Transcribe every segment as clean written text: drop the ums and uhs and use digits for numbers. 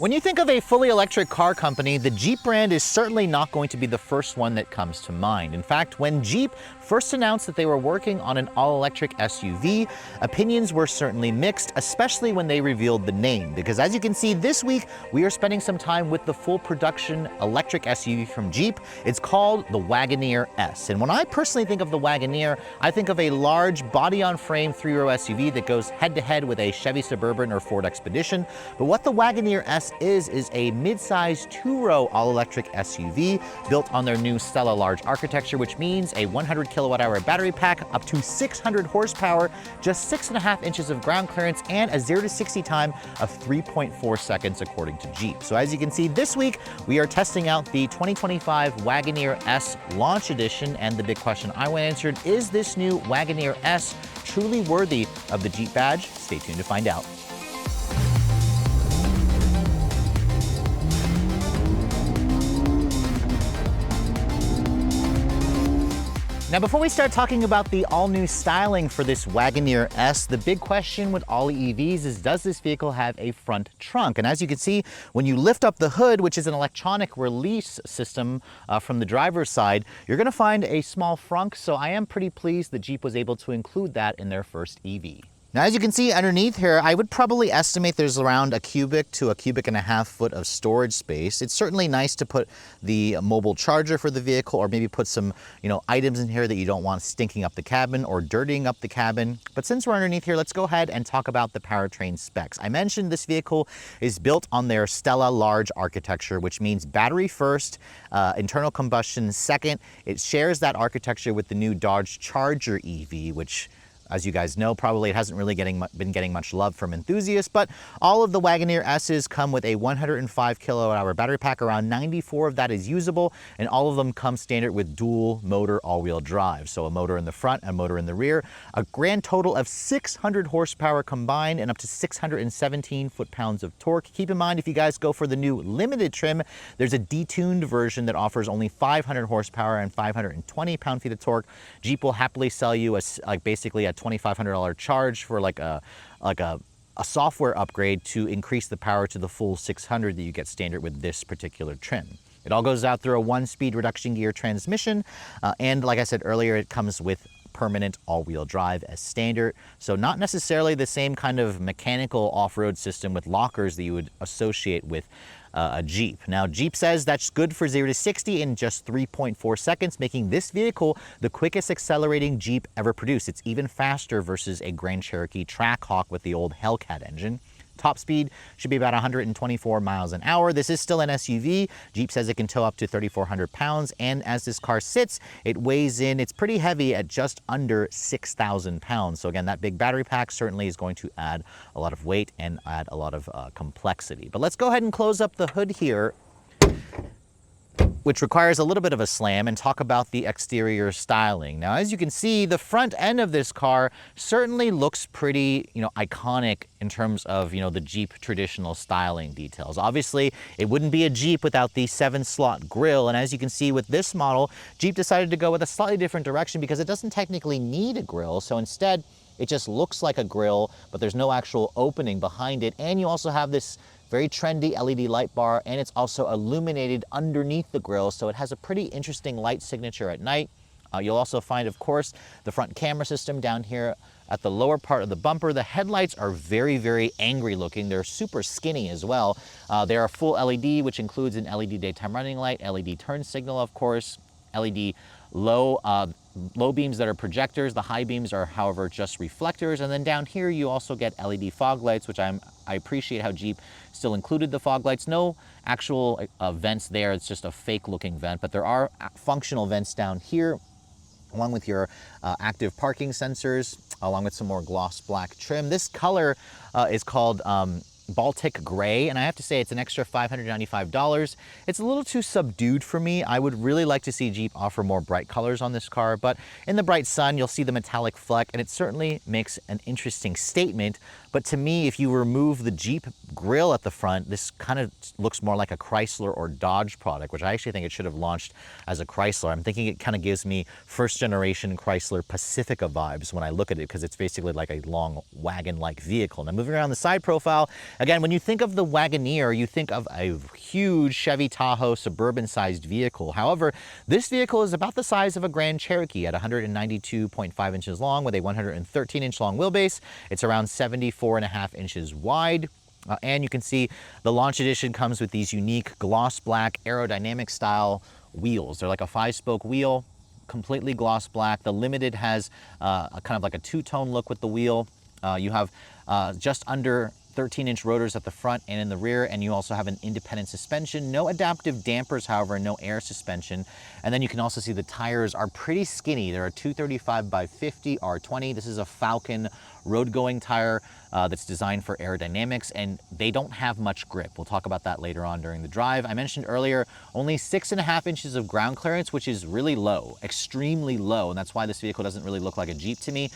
When you think of a fully electric car company, the Jeep brand is certainly not going to be the first one that comes to mind. In fact, when Jeep first announced that they were working on an all-electric SUV, opinions were certainly mixed, especially when they revealed the name. Because as you can see this week, we are spending some time with the full production electric SUV from Jeep. It's called the Wagoneer S. And when I personally think of the Wagoneer, I think of a large body-on-frame three-row SUV that goes head-to-head with a Chevy Suburban or Ford Expedition. But what the Wagoneer S is a mid-size two-row all-electric SUV built on their new Stella Large architecture, which means a 100 kilowatt-hour battery pack, up to 600 horsepower, just 6.5 inches of ground clearance, and a 0 to 60 time of 3.4 seconds according to Jeep. So as you can see this week, we are testing out the 2025 Wagoneer S Launch Edition, and the big question I want answered, is this new Wagoneer S truly worthy of the Jeep badge? Stay tuned to find out. Now, before we start talking about the all-new styling for this Wagoneer S, the big question with all EVs is, does this vehicle have a front trunk? And as you can see, when you lift up the hood, which is an electronic release system from the driver's side, you're gonna find a small frunk, so I am pretty pleased that Jeep was able to include that in their first EV. Now, as you can see underneath here, I would probably estimate there's around a cubic to a cubic and a half foot of storage space. It's certainly nice to put the mobile charger for the vehicle, or maybe put some, items in here that you don't want stinking up the cabin or dirtying up the cabin. But since we're underneath here, let's go ahead and talk about the powertrain specs. I mentioned this vehicle is built on their Stella Large architecture, which means battery first, internal combustion second. It shares that architecture with the new Dodge Charger EV, which, as you guys know, probably it hasn't really been getting much love from enthusiasts, but all of the Wagoneer S's come with a 105 kilowatt-hour battery pack. Around 94 of that is usable, and all of them come standard with dual motor all-wheel drive. So a motor in the front, a motor in the rear, a grand total of 600 horsepower combined and up to 617 foot-pounds of torque. Keep in mind, if you guys go for the new limited trim, there's a detuned version that offers only 500 horsepower and 520 pound-feet of torque. Jeep will happily sell you basically a $2,500 charge for a software upgrade to increase the power to the full 600 that you get standard with this particular trim. It all goes out through a 1-speed reduction gear transmission, and like I said earlier, it comes with permanent all-wheel drive as standard. So not necessarily the same kind of mechanical off-road system with lockers that you would associate with a Jeep. Now, Jeep says that's good for 0 to 60 in just 3.4 seconds, making this vehicle the quickest accelerating Jeep ever produced. It's even faster versus a Grand Cherokee Trackhawk with the old Hellcat engine. Top speed should be about 124 miles an hour. This is still an SUV. Jeep says it can tow up to 3,400 pounds, and as this car sits, it weighs in, it's pretty heavy at just under 6,000 pounds. So again, that big battery pack certainly is going to add a lot of weight and add a lot of complexity. But let's go ahead and close up the hood here, which requires a little bit of a slam, and talk about the exterior styling. Now, as you can see, the front end of this car certainly looks pretty, iconic in terms of, the Jeep traditional styling details. Obviously, it wouldn't be a Jeep without the 7-slot grille, and as you can see with this model, Jeep decided to go with a slightly different direction because it doesn't technically need a grille, so instead, it just looks like a grille, but there's no actual opening behind it, and you also have this very trendy LED light bar, and it's also illuminated underneath the grille, so it has a pretty interesting light signature at night. You'll also find, of course, the front camera system down here at the lower part of the bumper. The headlights are very, very angry looking. They're super skinny as well. They are full LED, which includes an LED daytime running light, LED turn signal, of course, LED low beams that are projectors. The high beams are, however, just reflectors. And then down here, you also get LED fog lights, which I appreciate how Jeep still included the fog lights. No actual vents there. It's just a fake looking vent, but there are functional vents down here, along with your active parking sensors, along with some more gloss black trim. This color is called Baltic Gray, and I have to say it's an extra $595. It's a little too subdued for me. I would really like to see Jeep offer more bright colors on this car, but in the bright sun, you'll see the metallic fleck, and it certainly makes an interesting statement. But to me, if you remove the Jeep grille at the front, this kind of looks more like a Chrysler or Dodge product, which I actually think it should have launched as a Chrysler. I'm thinking it kind of gives me first generation Chrysler Pacifica vibes when I look at it, because it's basically like a long wagon-like vehicle. Now, moving around the side profile, Again, when you think of the Wagoneer, you think of a huge Chevy Tahoe suburban-sized vehicle. However, this vehicle is about the size of a Grand Cherokee at 192.5 inches long with a 113-inch long wheelbase. It's around 74.5 inches wide. And you can see the launch edition comes with these unique gloss black aerodynamic style wheels. They're like a 5-spoke wheel, completely gloss black. The Limited has a kind of like a two-tone look with the wheel. You have just under 13-inch rotors at the front and in the rear, and you also have an independent suspension. No adaptive dampers, however, no air suspension. And then you can also see the tires are pretty skinny. They're a 235 by 50 R20. This is a Falcon road-going tire that's designed for aerodynamics, and they don't have much grip. We'll talk about that later on during the drive. I mentioned earlier, only 6.5 inches of ground clearance, which is really low, extremely low, and that's why this vehicle doesn't really look like a Jeep to me.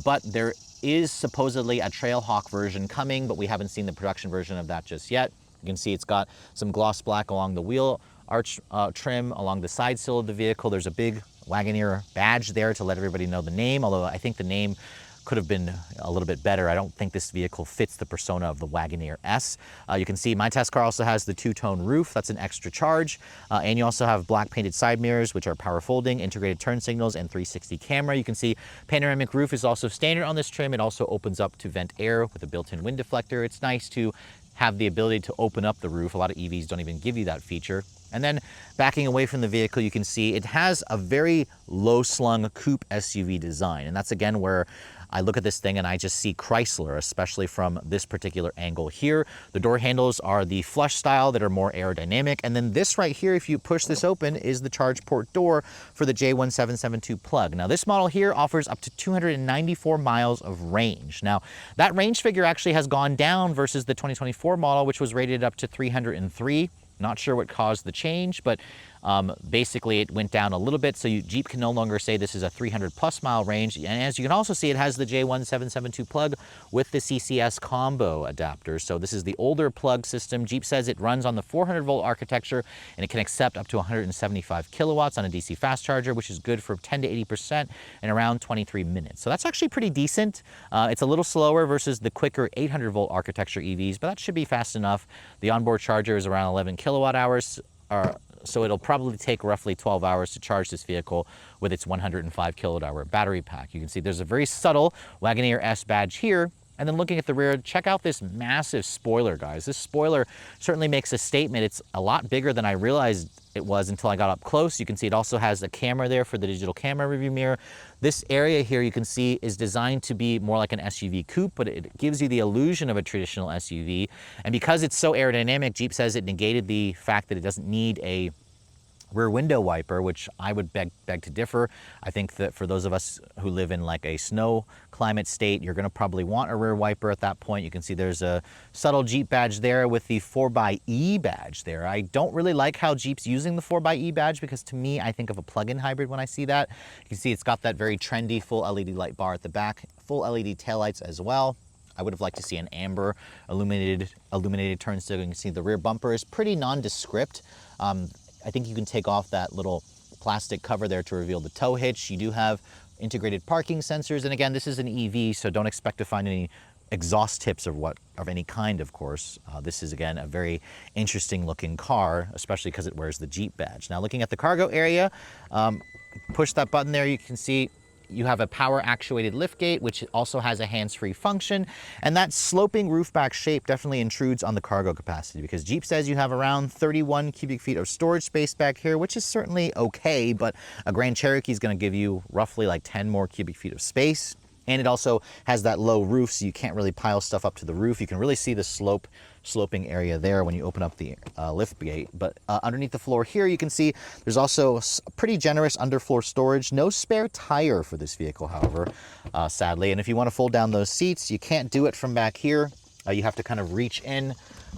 But there is supposedly a Trailhawk version coming, but we haven't seen the production version of that just yet. You can see it's got some gloss black along the wheel arch trim, along the side sill of the vehicle. There's a big Wagoneer badge there to let everybody know the name, although I think the name could have been a little bit better. I don't think this vehicle fits the persona of the Wagoneer S. You can see my test car also has the two-tone roof. That's an extra charge. And you also have black painted side mirrors, which are power folding, integrated turn signals, and 360 camera. You can see panoramic roof is also standard on this trim. It also opens up to vent air with a built-in wind deflector. It's nice to have the ability to open up the roof. A lot of EVs don't even give you that feature. And then backing away from the vehicle, you can see it has a very low-slung coupe SUV design. And that's again where I look at this thing and I just see Chrysler, especially from this particular angle here. The door handles are the flush style that are more aerodynamic. And then this right here, if you push this open, is the charge port door for the J1772 plug. Now this model here offers up to 294 miles of range. Now that range figure actually has gone down versus the 2024 model, which was rated up to 303. Not sure what caused the change, but basically it went down a little bit, so Jeep can no longer say this is a 300+ mile range. And as you can also see, it has the J1772 plug with the CCS combo adapter. So this is the older plug system. Jeep says it runs on the 400-volt architecture, and it can accept up to 175 kilowatts on a DC fast charger, which is good for 10 to 80% in around 23 minutes. So that's actually pretty decent. It's a little slower versus the quicker 800-volt architecture EVs, but that should be fast enough. The onboard charger is around 11 kilowatt hours. So it'll probably take roughly 12 hours to charge this vehicle with its 105 kilowatt hour battery pack. You can see there's a very subtle Wagoneer S badge here. And then looking at the rear, check out this massive spoiler, guys. This spoiler certainly makes a statement. It's a lot bigger than I realized it was until I got up close. You can see it also has a camera there for the digital camera review mirror. This area here you can see is designed to be more like an SUV coupe, but it gives you the illusion of a traditional SUV. And because it's so aerodynamic, Jeep says it negated the fact that it doesn't need a rear window wiper, which I would beg to differ. I think that for those of us who live in like a snow climate state, you're going to probably want a rear wiper at that point. You can see there's a subtle Jeep badge there with the 4xe badge there. I don't really like how Jeep's using the 4xe badge, because to me, I think of a plug-in hybrid when I see that. You can see it's got that very trendy full LED light bar at the back, full LED taillights as well. I would have liked to see an amber illuminated turn signal. You can see the rear bumper is pretty nondescript. I think you can take off that little plastic cover there to reveal the tow hitch. You do have integrated parking sensors. And again, this is an EV, so don't expect to find any exhaust tips of any kind, of course. This is, again, a very interesting looking car, especially because it wears the Jeep badge. Now, looking at the cargo area, push that button there, you can see you have a power actuated liftgate, which also has a hands-free function. And that sloping roof back shape definitely intrudes on the cargo capacity, because Jeep says you have around 31 cubic feet of storage space back here, which is certainly okay, but a Grand Cherokee is going to give you roughly like 10 more cubic feet of space. And it also has that low roof, so you can't really pile stuff up to the roof. You can really see the sloping area there when you open up the lift gate. But underneath the floor here, you can see there's also pretty generous underfloor storage. No spare tire for this vehicle, however, sadly. And if you want to fold down those seats, you can't do it from back here. You have to kind of reach in,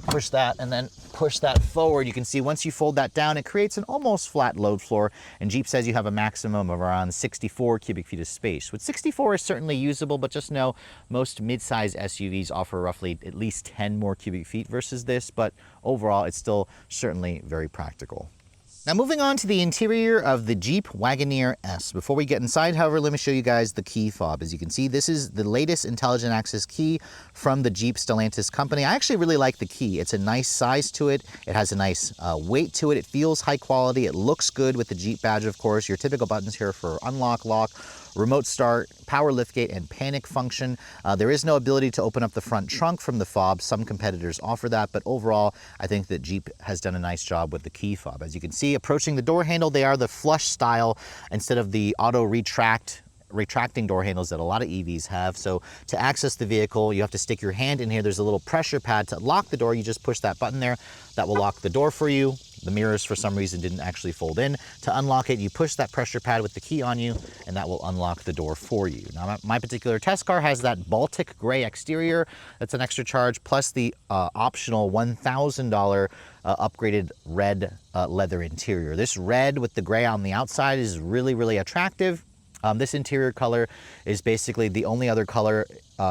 push that, and then push that forward. You can see once you fold that down, it creates an almost flat load floor. And Jeep says you have a maximum of around 64 cubic feet of space. With 64 is certainly usable, but just know most mid-size SUVs offer roughly at least 10 more cubic feet versus this. But overall, it's still certainly very practical. Now moving on to the interior of the Jeep Wagoneer S. Before we get inside, however, let me show you guys the key fob. As you can see, this is the latest intelligent access key from the Jeep Stellantis company. I actually really like the key. It's a nice size to it. It has a nice weight to it. It feels high quality. It looks good with the Jeep badge, of course. Your typical buttons here for unlock, lock, remote start, power liftgate, and panic function. There is no ability to open up the front trunk from the fob. Some competitors offer that, but overall, I think that Jeep has done a nice job with the key fob. As you can see, approaching the door handle, they are the flush style instead of the auto retracting door handles that a lot of EVs have. So to access the vehicle, you have to stick your hand in here. There's a little pressure pad to lock the door. You just push that button there. That will lock the door for you. The mirrors, for some reason, didn't actually fold in. To unlock it, you push that pressure pad with the key on you, and that will unlock the door for you. Now, my particular test car has that Baltic gray exterior. That's an extra charge, plus the optional $1,000 upgraded red leather interior. This red with the gray on the outside is really, really attractive. This interior color is basically the only other color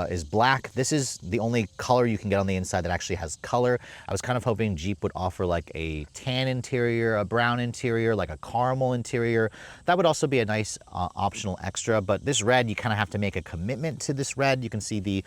is black. This is the only color you can get on the inside that actually has color. I was kind of hoping Jeep would offer like a tan interior, a brown interior, like a caramel interior. That would also be a nice optional extra, but this red, you kind of have to make a commitment to this red. You can see the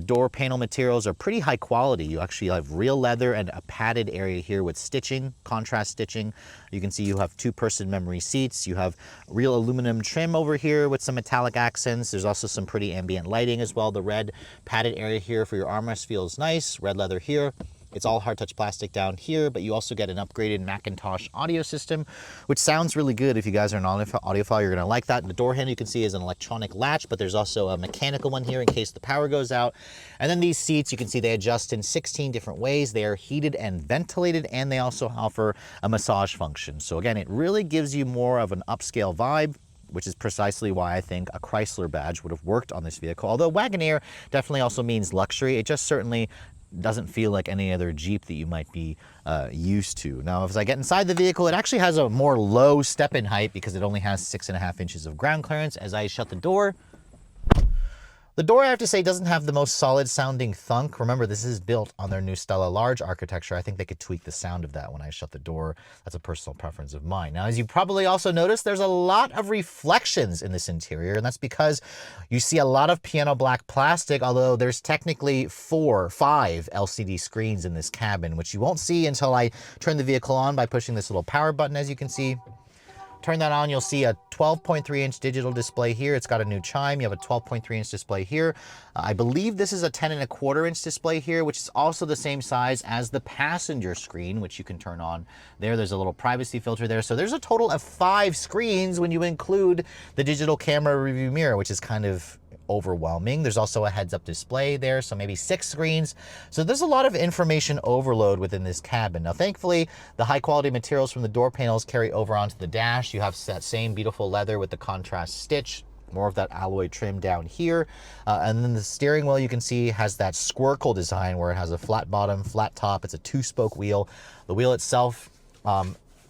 door panel materials are pretty high quality. You actually have real leather and a padded area here with stitching, contrast stitching. You can see you have two-person memory seats. You have real aluminum trim over here with some metallic accents. There's also some pretty ambient lighting as well. The red padded area here for your armrest feels nice. Red leather here. It's all hard touch plastic down here, but you also get an upgraded Macintosh audio system, which sounds really good. If you guys are an audiophile, you're gonna like that. And the door handle you can see is an electronic latch, but there's also a mechanical one here in case the power goes out. And then these seats, you can see they adjust in 16 different ways. They are heated and ventilated, and they also offer a massage function. So again, it really gives you more of an upscale vibe, which is precisely why I think a Chrysler badge would have worked on this vehicle. Although Wagoneer definitely also means luxury, it just certainly doesn't feel like any other Jeep that you might be used to. Now, as I get inside the vehicle, it actually has a more low step-in height because it only has 6.5 inches of ground clearance. As I shut the door, I have to say, doesn't have the most solid sounding thunk. Remember, this is built on their new Stella Large architecture. I think they could tweak the sound of that when I shut the door. That's a personal preference of mine. Now, as you probably also noticed, there's a lot of reflections in this interior, and that's because you see a lot of piano black plastic, although there's technically 5 LCD screens in this cabin, which you won't see until I turn the vehicle on by pushing this little power button, as you can see. Turn that on, you'll see a 12.3-inch digital display here. It's got a new chime. You have a 12.3-inch display here. I believe this is a 10.25-inch display here, which is also the same size as the passenger screen, which you can turn on there. There's a little privacy filter there. So there's a total of 5 screens when you include the digital camera review mirror, which is kind of overwhelming. There's also a heads-up display there, so maybe 6 screens. So there's a lot of information overload within this cabin. Now, thankfully, the high-quality materials from the door panels carry over onto the dash. You have that same beautiful leather with the contrast stitch, more of that alloy trim down here. And then the steering wheel, you can see, has that squircle design where it has a flat bottom, flat top. It's a 2-spoke wheel. The wheel itself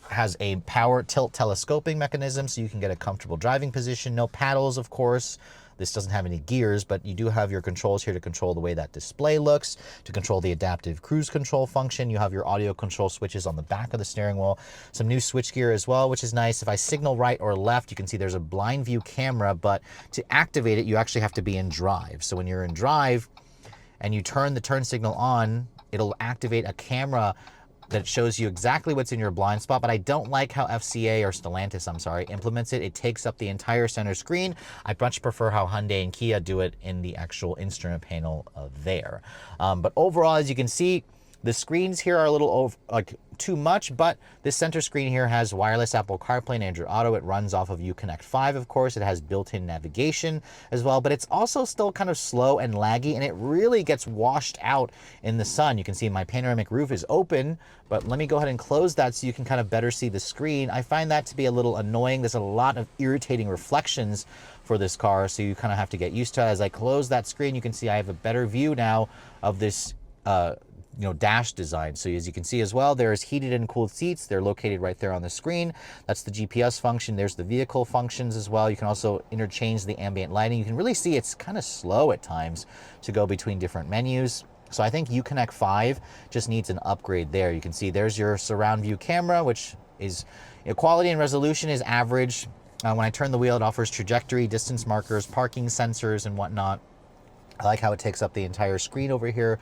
has a power tilt telescoping mechanism, so you can get a comfortable driving position. No paddles, of course. This doesn't have any gears, but you do have your controls here to control the way that display looks, to control the adaptive cruise control function. You have your audio control switches on the back of the steering wheel. Some new switchgear as well, which is nice. If I signal right or left, you can see there's a blind view camera, but to activate it, you actually have to be in drive. So when you're in drive and you turn the turn signal on, it'll activate a camera that shows you exactly what's in your blind spot, but I don't like how FCA, or Stellantis, I'm sorry, implements it. It takes up the entire center screen. I much prefer how Hyundai and Kia do it in the actual instrument panel there. But overall, as you can see, the screens here are a little too much, but this center screen here has wireless Apple CarPlay and Android Auto. It runs off of Uconnect 5, of course. It has built-in navigation as well, but it's also still kind of slow and laggy, and it really gets washed out in the sun. You can see my panoramic roof is open, but let me go ahead and close that so you can kind of better see the screen. I find that to be a little annoying. There's a lot of irritating reflections for this car, so you kind of have to get used to it. As I close that screen, you can see I have a better view now of this dash design. So as you can see as well, there's heated and cooled seats. They're located right there on the screen. That's the GPS function. There's the vehicle functions as well. You can also interchange the ambient lighting. You can really see it's kind of slow at times to go between different menus. So I think Uconnect 5 just needs an upgrade there. You can see there's your surround view camera, which is, quality and resolution is average. When I turn the wheel, it offers trajectory, distance markers, parking sensors, and whatnot. I like how it takes up the entire screen over here,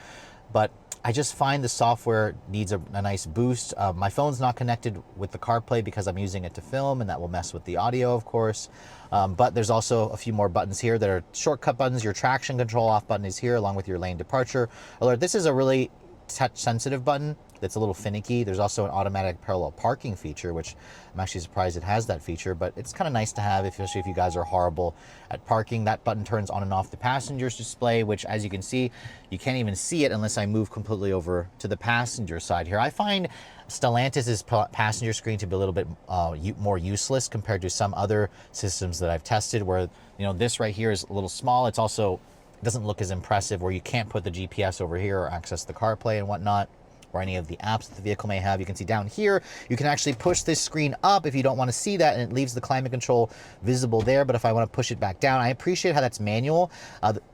but I just find the software needs a nice boost. My phone's not connected with the CarPlay because I'm using it to film, and that will mess with the audio, of course. But there's also a few more buttons here that are shortcut buttons. Your traction control off button is here, along with your lane departure alert. This is a really touch-sensitive button that's a little finicky. There's also an automatic parallel parking feature, which I'm actually surprised it has that feature, but it's kind of nice to have, especially if you guys are horrible at parking. That button turns on and off the passenger's display, which, as you can see, you can't even see it unless I move completely over to the passenger side here. I find Stellantis's passenger screen to be a little bit more useless compared to some other systems that I've tested, where, this right here is a little small. It's also doesn't look as impressive, where you can't put the GPS over here or access the CarPlay and whatnot, or any of the apps that the vehicle may have. You can see down here, you can actually push this screen up if you don't want to see that, and it leaves the climate control visible there. But if I want to push it back down, I appreciate how that's manual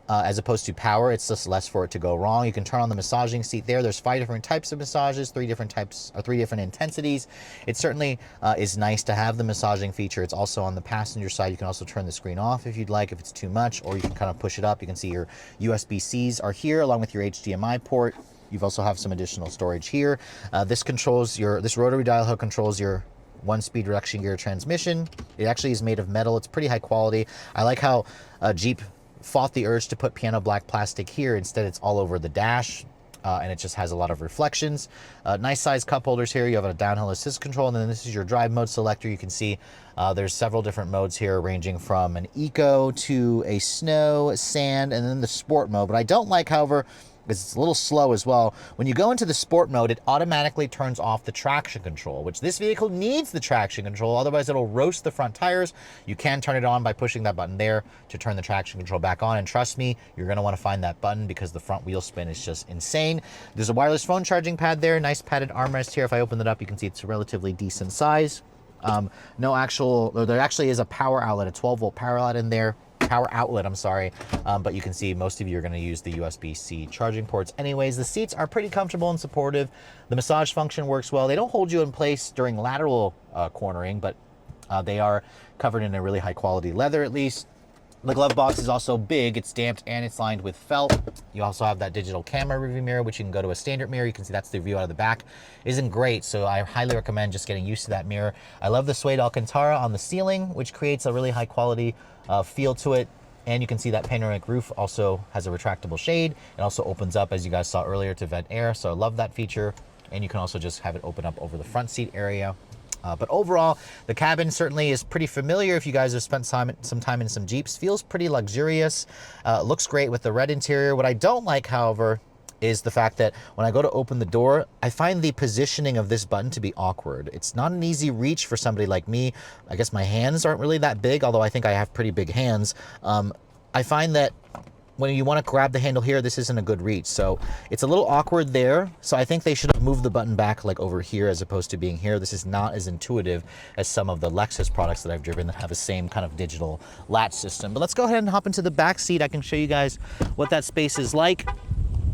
as opposed to power. It's just less for it to go wrong. You can turn on the massaging seat there. There's 5 different types of massages, 3 different intensities. It certainly is nice to have the massaging feature. It's also on the passenger side. You can also turn the screen off if you'd like, if it's too much, or you can kind of push it up. You can see your USB-Cs are here, along with your HDMI port. You've also have some additional storage here. This rotary dial hook controls your 1-speed reduction gear transmission. It actually is made of metal. It's pretty high quality. I like how Jeep fought the urge to put piano black plastic here. Instead, it's all over the dash, and it just has a lot of reflections. Nice size cup holders here. You have a downhill assist control, and then this is your drive mode selector. You can see there's several different modes here, ranging from an eco to a snow, sand, and then the sport mode. But I don't like, however, because it's a little slow as well. When you go into the sport mode, it automatically turns off the traction control, which this vehicle needs the traction control, otherwise it'll roast the front tires. You can turn it on by pushing that button there to turn the traction control back on, and trust me, you're going to want to find that button because the front wheel spin is just insane. There's a wireless phone charging pad there, nice padded armrest here. If I open it up, you can see it's a relatively decent size. There actually is a power outlet, a 12-volt power outlet in there. But you can see most of you are going to use the USB-C charging ports anyways. The seats are pretty comfortable and supportive. The massage function works well. They don't hold you in place during lateral cornering, but they are covered in a really high quality leather, at least. The glove box is also big. It's damped and it's lined with felt. You also have that digital camera rearview mirror, which you can go to a standard mirror. You can see that's the view out of the back. Isn't great, so I highly recommend just getting used to that mirror. I love the suede Alcantara on the ceiling, which creates a really high quality feel to it. And you can see that panoramic roof also has a retractable shade. It also opens up, as you guys saw earlier, to vent air, so I love that feature. And you can also just have it open up over the front seat area. But overall, the cabin certainly is pretty familiar if you guys have spent some time in some Jeeps. Feels pretty luxurious. Looks great with the red interior. What I don't like, however, is the fact that when I go to open the door, I find the positioning of this button to be awkward. It's not an easy reach for somebody like me. I guess my hands aren't really that big, although I think I have pretty big hands. I find that when you want to grab the handle here, this isn't a good reach. So it's a little awkward there. So I think they should have moved the button back like over here as opposed to being here. This is not as intuitive as some of the Lexus products that I've driven that have the same kind of digital latch system. But let's go ahead and hop into the back seat. I can show you guys what that space is like.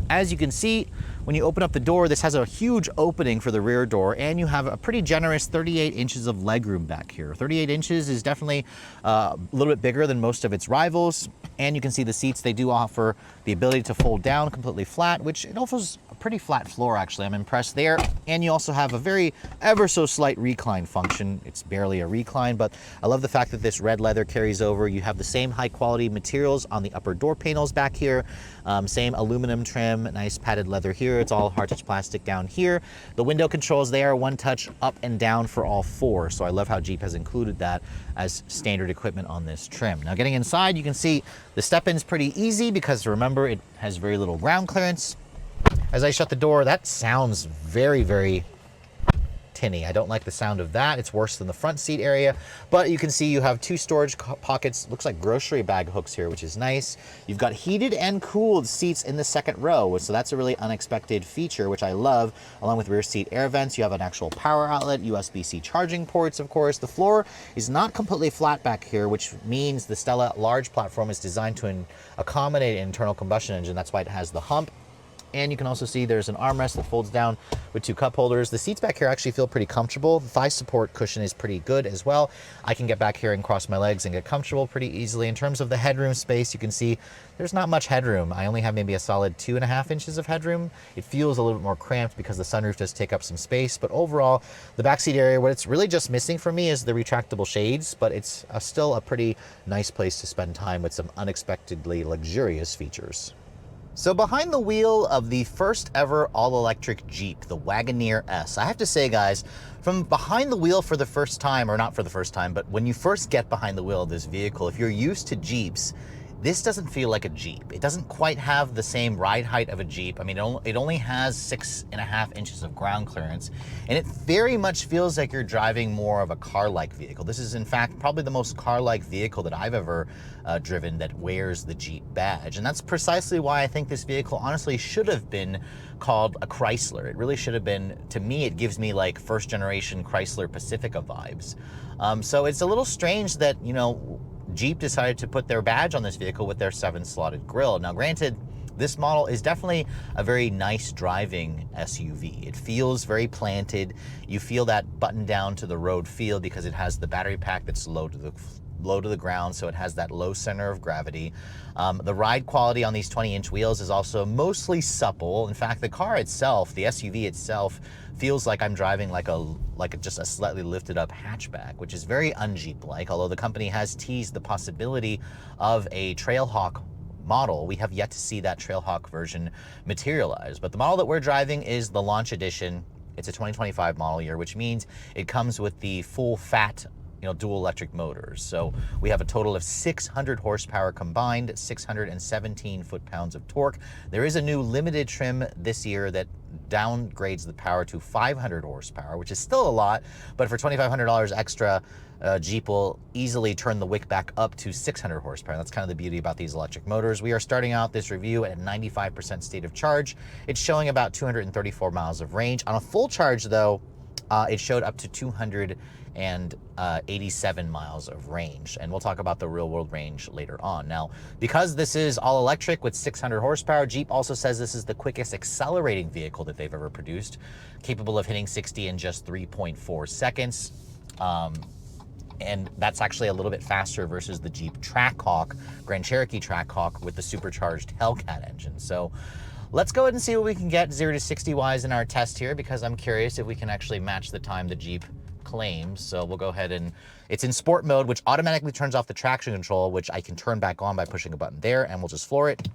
As you can see, when you open up the door, this has a huge opening for the rear door, and you have a pretty generous 38 inches of legroom back here. 38 inches is definitely a little bit bigger than most of its rivals, and you can see the seats, they do offer the ability to fold down completely flat, which it offers a pretty flat floor, actually. I'm impressed there. And you also have a very ever so slight recline function. It's barely a recline, but I love the fact that this red leather carries over. You have the same high quality materials on the upper door panels back here. Same aluminum trim, nice padded leather here. It's all hard touch plastic down here. The window controls, they are one touch up and down for all four. So I love how Jeep has included that as standard equipment on this trim. Now getting inside, you can see the step-in's pretty easy because remember, it has very little ground clearance. As I shut the door, that sounds very, very tinny. I don't like the sound of that. It's worse than the front seat area, but you can see you have two storage pockets. Looks like grocery bag hooks here, which is nice. You've got heated and cooled seats in the second row, so that's a really unexpected feature, which I love. Along with rear seat air vents, you have an actual power outlet, USB-C charging ports, of course. The floor is not completely flat back here, which means the Stella large platform is designed to accommodate an internal combustion engine. That's why it has the hump. And you can also see there's an armrest that folds down with 2 cup holders. The seats back here actually feel pretty comfortable. The thigh support cushion is pretty good as well. I can get back here and cross my legs and get comfortable pretty easily. In terms of the headroom space, you can see there's not much headroom. I only have maybe a solid 2.5 inches of headroom. It feels a little bit more cramped because the sunroof does take up some space, but overall, the backseat area, what it's really just missing for me is the retractable shades, but it's still a pretty nice place to spend time with some unexpectedly luxurious features. So behind the wheel of the first ever all-electric Jeep, the Wagoneer S, I have to say, guys, from behind the wheel for the first time, or not for the first time, but when you first get behind the wheel of this vehicle, if you're used to Jeeps, this doesn't feel like a Jeep. It doesn't quite have the same ride height of a Jeep. I mean, it only has 6.5 inches of ground clearance, and it very much feels like you're driving more of a car-like vehicle. This is, in fact, probably the most car-like vehicle that I've ever driven that wears the Jeep badge. And that's precisely why I think this vehicle honestly should have been called a Chrysler. It really should have been, to me, it gives me like first generation Chrysler Pacifica vibes. So it's a little strange that, you know, Jeep decided to put their badge on this vehicle with their 7-slotted grille. Now, granted, this model is definitely a very nice driving SUV. It feels very planted. You feel that button down to the road feel because it has the battery pack that's low to the ground, so it has that low center of gravity. The ride quality on these 20-inch wheels is also mostly supple. In fact, the car itself, the SUV itself, feels like I'm driving like just a slightly lifted up hatchback, which is very un-Jeep-like, although the company has teased the possibility of a Trailhawk model. We have yet to see that Trailhawk version materialize. But the model that we're driving is the Launch Edition. It's a 2025 model year, which means it comes with the full fat, you know, dual electric motors. So we have a total of 600 horsepower combined, 617 foot-pounds of torque. There is a new limited trim this year that downgrades the power to 500 horsepower, which is still a lot, but for $2,500 extra, Jeep will easily turn the wick back up to 600 horsepower. That's kind of the beauty about these electric motors. We are starting out this review at a 95% state of charge. It's showing about 234 miles of range. On a full charge, though, it showed up to 287 miles of range, and we'll talk about the real world range later on. Now, because this is all electric with 600 horsepower, Jeep also says this is the quickest accelerating vehicle that they've ever produced, capable of hitting 60 in just 3.4 seconds. And that's actually a little bit faster versus the Jeep Trackhawk, Grand Cherokee Trackhawk with the supercharged Hellcat engine. So let's go ahead and see what we can get 0 to 60 wise in our test here, because I'm curious if we can actually match the time the Jeep claims. So we'll go ahead and, it's in sport mode, which automatically turns off the traction control, which I can turn back on by pushing a button there, and we'll just floor it.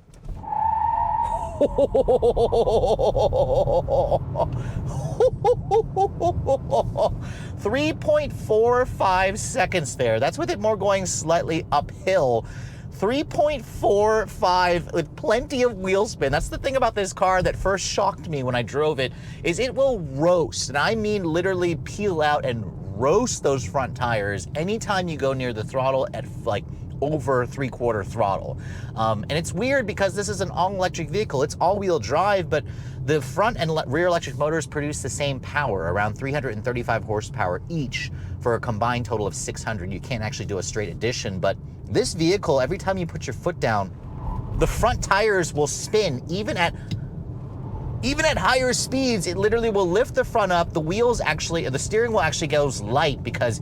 3.45 seconds there. That's with it more going slightly uphill. 3.45 with plenty of wheel spin. That's the thing about this car that first shocked me when I drove it, is it will roast, and I mean literally peel out and roast those front tires anytime you go near the throttle at like over 3/4 throttle. And it's weird because this is an all-electric vehicle. It's all-wheel drive, but the front and rear electric motors produce the same power, around 335 horsepower each, for a combined total of 600. You can't actually do a straight addition, but this vehicle, every time you put your foot down, the front tires will spin. Even at higher speeds, it literally will lift the front up. The wheels actually, the steering wheel actually goes light because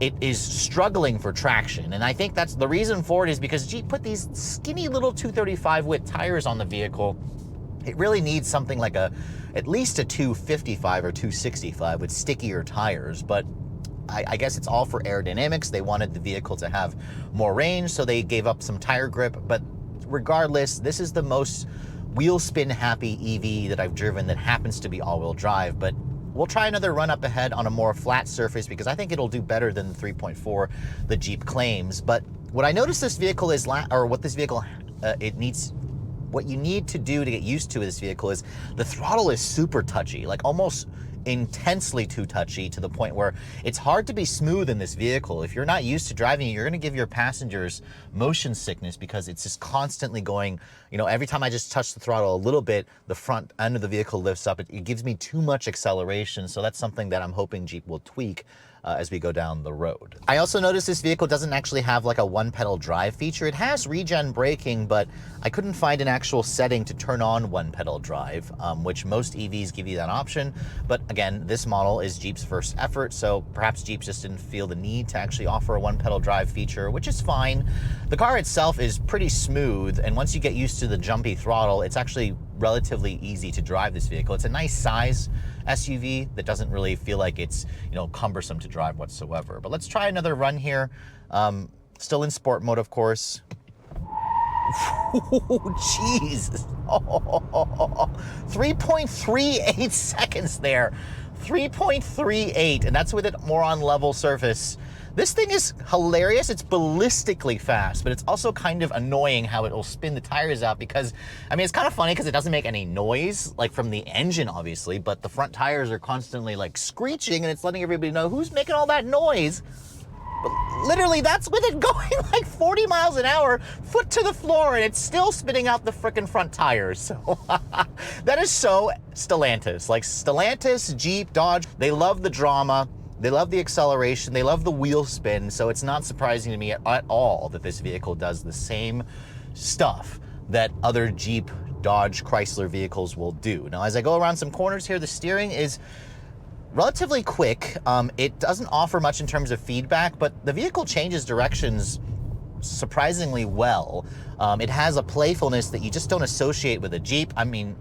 it is struggling for traction. And I think that's the reason for it, is because Jeep put these skinny little 235 width tires on the vehicle. It really needs something like at least a 255 or 265 with stickier tires, but I guess it's all for aerodynamics. They wanted the vehicle to have more range, so they gave up some tire grip. But regardless, this is the most wheel spin happy EV that I've driven that happens to be all-wheel drive. But we'll try another run up ahead on a more flat surface, because I think it'll do better than the 3.4 the Jeep claims. But what I noticed this vehicle is, what you need to do to get used to this vehicle is the throttle is super touchy, like almost intensely too touchy, to the point where it's hard to be smooth in this vehicle. If you're not used to driving, you're going to give your passengers motion sickness, because it's just constantly going, you know, every time I just touch the throttle a little bit, the front end of the vehicle lifts up. It gives me too much acceleration. So that's something that I'm hoping Jeep will tweak as we go down the road. I also noticed this vehicle doesn't actually have like a one-pedal drive feature. It has regen braking, but I couldn't find an actual setting to turn on one-pedal drive, which most EVs give you that option. But again, this model is Jeep's first effort, so perhaps Jeep just didn't feel the need to actually offer a one-pedal drive feature, which is fine. The car itself is pretty smooth, and once you get used to the jumpy throttle, it's actually relatively easy to drive this vehicle. It's a nice size SUV that doesn't really feel like it's, you know, cumbersome to drive whatsoever. But let's try another run here. Still in sport mode, of course. Oh, jeez. Oh, 3.38 seconds there. 3.38, and that's with it more on level surface. This thing is hilarious. It's ballistically fast, but it's also kind of annoying how it will spin the tires out because, I mean, it's kind of funny because it doesn't make any noise, like from the engine, obviously, but the front tires are constantly like screeching, and it's letting everybody know who's making all that noise. But literally, that's with it going like 40 miles an hour, foot to the floor, and it's still spitting out the frickin' front tires. So that is so Stellantis. Like Stellantis, Jeep, Dodge, they love the drama. They love the acceleration, they love the wheel spin, so it's not surprising to me at all that this vehicle does the same stuff that other Jeep, Dodge, Chrysler vehicles will do. Now, as I go around some corners here, the steering is relatively quick. It doesn't offer much in terms of feedback, but the vehicle changes directions surprisingly well. It has a playfulness that you just don't associate with a Jeep. I mean,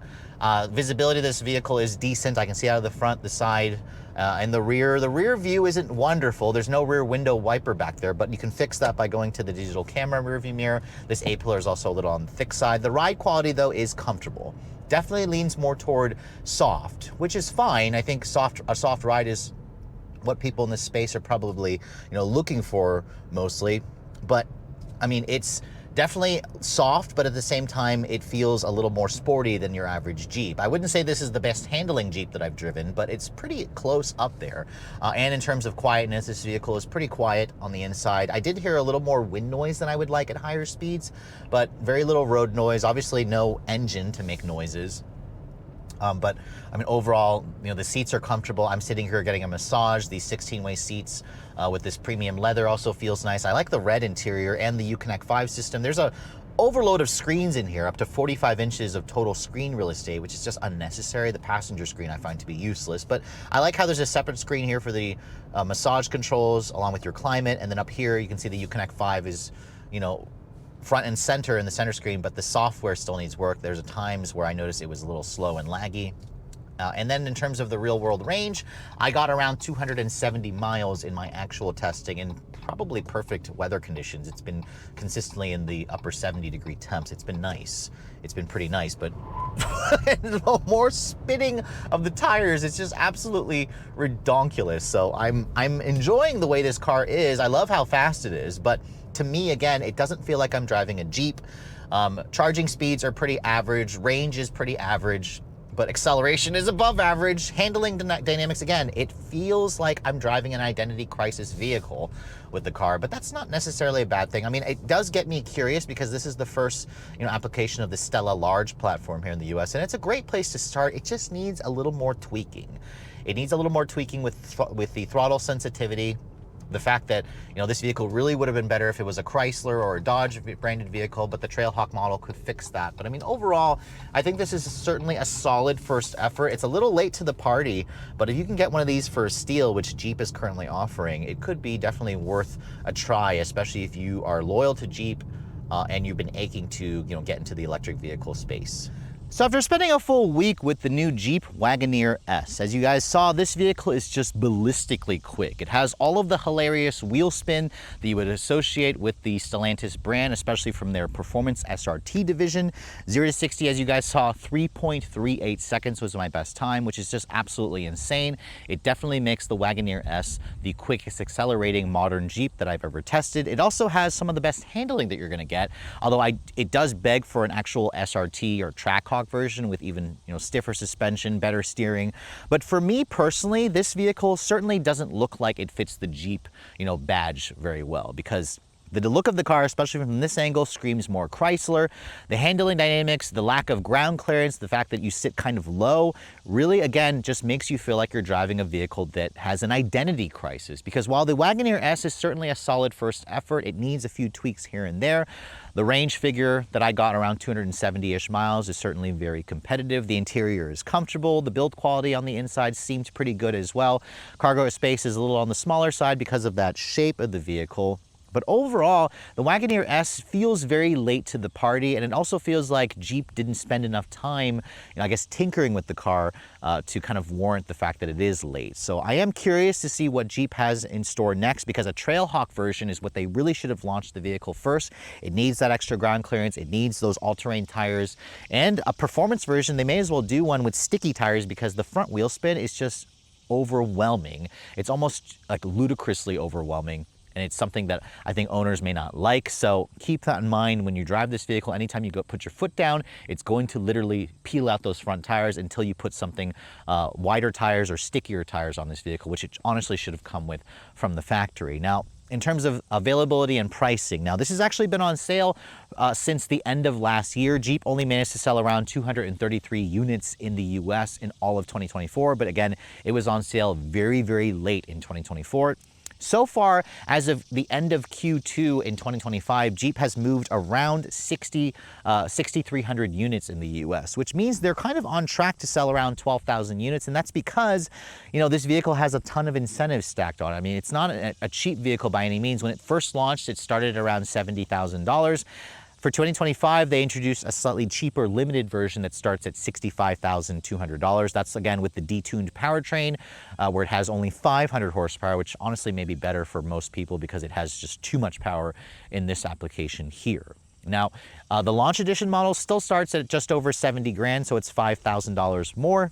visibility of this vehicle is decent. I can see out of the front, the side, and the rear. The rear view isn't wonderful. There's no rear window wiper back there, but you can fix that by going to the digital camera rear view mirror. This A-pillar is also a little on the thick side. The ride quality, though, is comfortable. Definitely leans more toward soft, which is fine. I think a soft ride is what people in this space are probably, you know, looking for mostly. But I mean, it's definitely soft, but at the same time, it feels a little more sporty than your average Jeep. I wouldn't say this is the best handling Jeep that I've driven, but it's pretty close up there. And in terms of quietness, this vehicle is pretty quiet on the inside. I did hear a little more wind noise than I would like at higher speeds, but very little road noise. Obviously, no engine to make noises. But I mean, overall, you know, the seats are comfortable. I'm sitting here getting a massage. These 16-way seats with this premium leather also feels nice. I like the red interior and the Uconnect 5 system. There's a overload of screens in here, up to 45 inches of total screen real estate, which is just unnecessary. The passenger screen I find to be useless, but I like how there's a separate screen here for the massage controls along with your climate. And then up here, you can see the Uconnect 5 is, you know, front and center in the center screen, but the software still needs work. There's times where I noticed it was a little slow and laggy. And then in terms of the real world range, I got around 270 miles in my actual testing in probably perfect weather conditions. It's been consistently in the upper 70-degree temps. It's been nice. It's been pretty nice, but more spinning of the tires. It's just absolutely redonkulous. So I'm enjoying the way this car is. I love how fast it is, but to me, again, it doesn't feel like I'm driving a Jeep. Charging speeds are pretty average. Range is pretty average, but acceleration is above average. Handling dynamics, again, it feels like I'm driving an identity crisis vehicle with the car, but that's not necessarily a bad thing. I mean, it does get me curious because this is the first, you know, application of the Stella Large platform here in the US, and it's a great place to start. It just needs a little more tweaking. It needs a little more tweaking with the throttle sensitivity. The fact that, you know, this vehicle really would have been better if it was a Chrysler or a Dodge branded vehicle, but the Trailhawk model could fix that. But I mean, overall, I think this is certainly a solid first effort. It's a little late to the party, but if you can get one of these for a steal, which Jeep is currently offering, it could be definitely worth a try, especially if you are loyal to Jeep and you've been aching to, you know, get into the electric vehicle space. So after spending a full week with the new Jeep Wagoneer S, as you guys saw, this vehicle is just ballistically quick. It has all of the hilarious wheel spin that you would associate with the Stellantis brand, especially from their Performance SRT division. 0 to 60, as you guys saw, 3.38 seconds was my best time, which is just absolutely insane. It definitely makes the Wagoneer S the quickest accelerating modern Jeep that I've ever tested. It also has some of the best handling that you're going to get, although it does beg for an actual SRT or Trackhawk version with even, you know, stiffer suspension, better steering. But for me personally, this vehicle certainly doesn't look like it fits the Jeep, you know, badge very well, because The look of the car, especially from this angle, screams more Chrysler. The handling dynamics, the lack of ground clearance, the fact that you sit kind of low, really, again, just makes you feel like you're driving a vehicle that has an identity crisis. Because while the Wagoneer S is certainly a solid first effort, it needs a few tweaks here and there. The range figure that I got, around 270-ish miles, is certainly very competitive. The interior is comfortable. The build quality on the inside seems pretty good as well. Cargo space is a little on the smaller side because of that shape of the vehicle. But overall, the Wagoneer S feels very late to the party, and it also feels like Jeep didn't spend enough time, I guess, tinkering with the car to kind of warrant the fact that it is late. So I am curious to see what Jeep has in store next, because a Trailhawk version is what they really should have launched the vehicle first. It needs that extra ground clearance. It needs those all-terrain tires. And a performance version, they may as well do one with sticky tires, because the front wheel spin is just overwhelming. It's almost like ludicrously overwhelming. And it's something that I think owners may not like. So keep that in mind when you drive this vehicle. Anytime you go put your foot down, it's going to literally peel out those front tires until you put something wider tires or stickier tires on this vehicle, which it honestly should have come with from the factory. Now, in terms of availability and pricing, now this has actually been on sale since the end of last year. Jeep only managed to sell around 233 units in the US in all of 2024. But again, it was on sale very, very late in 2024. So far, as of the end of Q2 in 2025, Jeep has moved around 6,300 units in the US, which means they're kind of on track to sell around 12,000 units. And that's because, this vehicle has a ton of incentives stacked on it. I mean, it's not a cheap vehicle by any means. When it first launched, it started around $70,000. For 2025, they introduced a slightly cheaper limited version that starts at $65,200. That's, again, with the detuned powertrain, where it has only 500 horsepower, which honestly may be better for most people because it has just too much power in this application here. Now, the launch edition model still starts at just over 70 grand, so it's $5,000 more,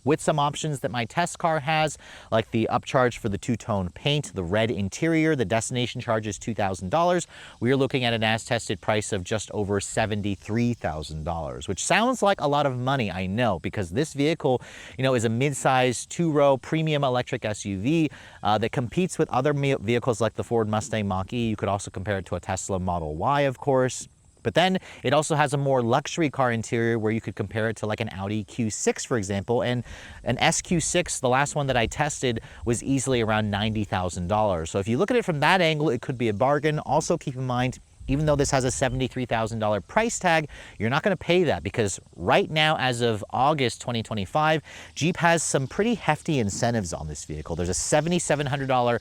with some options that my test car has, like the upcharge for the two-tone paint, the red interior. The destination charge is $2,000. We are looking at an as-tested price of just over $73,000, which sounds like a lot of money, I know, because this vehicle, is a mid-size two-row premium electric SUV that competes with other vehicles like the Ford Mustang Mach-E. You could also compare it to a Tesla Model Y, of course. But then it also has a more luxury car interior where you could compare it to like an Audi Q6, for example. And an SQ6, the last one that I tested, was easily around $90,000. So if you look at it from that angle, it could be a bargain. Also keep in mind, even though this has a $73,000 price tag, you're not going to pay that, because right now, as of August 2025, Jeep has some pretty hefty incentives on this vehicle. There's a $7,700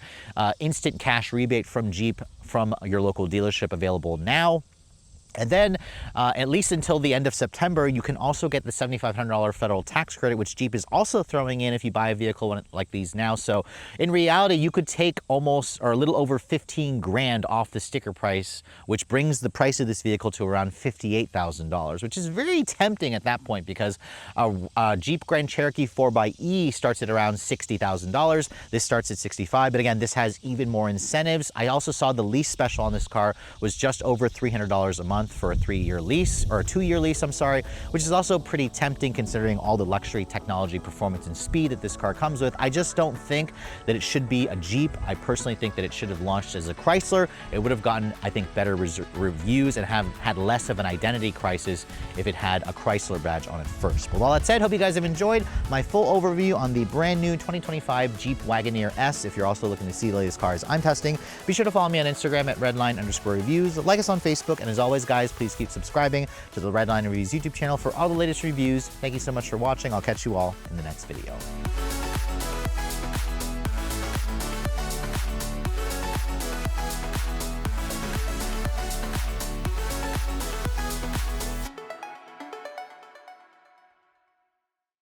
instant cash rebate from Jeep from your local dealership available now. And then, at least until the end of September, you can also get the $7,500 federal tax credit, which Jeep is also throwing in if you buy a vehicle like these now. So in reality, you could take almost, or a little over 15 grand off the sticker price, which brings the price of this vehicle to around $58,000, which is very tempting at that point, because a Jeep Grand Cherokee 4xe starts at around $60,000. This starts at $65,000, but again, this has even more incentives. I also saw the lease special on this car was just over $300 a month for a 3-year lease, or a 2-year lease, I'm sorry, which is also pretty tempting considering all the luxury, technology, performance, and speed that this car comes with. I just don't think that it should be a Jeep. I personally think that it should have launched as a Chrysler. It would have gotten, I think, better reviews and have had less of an identity crisis if it had a Chrysler badge on it first. But with all that said, hope you guys have enjoyed my full overview on the brand new 2025 Jeep Wagoneer S. If you're also looking to see the latest cars I'm testing, be sure to follow me on Instagram at redline_reviews. Like us on Facebook, and as always, guys, please keep subscribing to the Redline Reviews YouTube channel for all the latest reviews. Thank you so much for watching. I'll catch you all in the next video.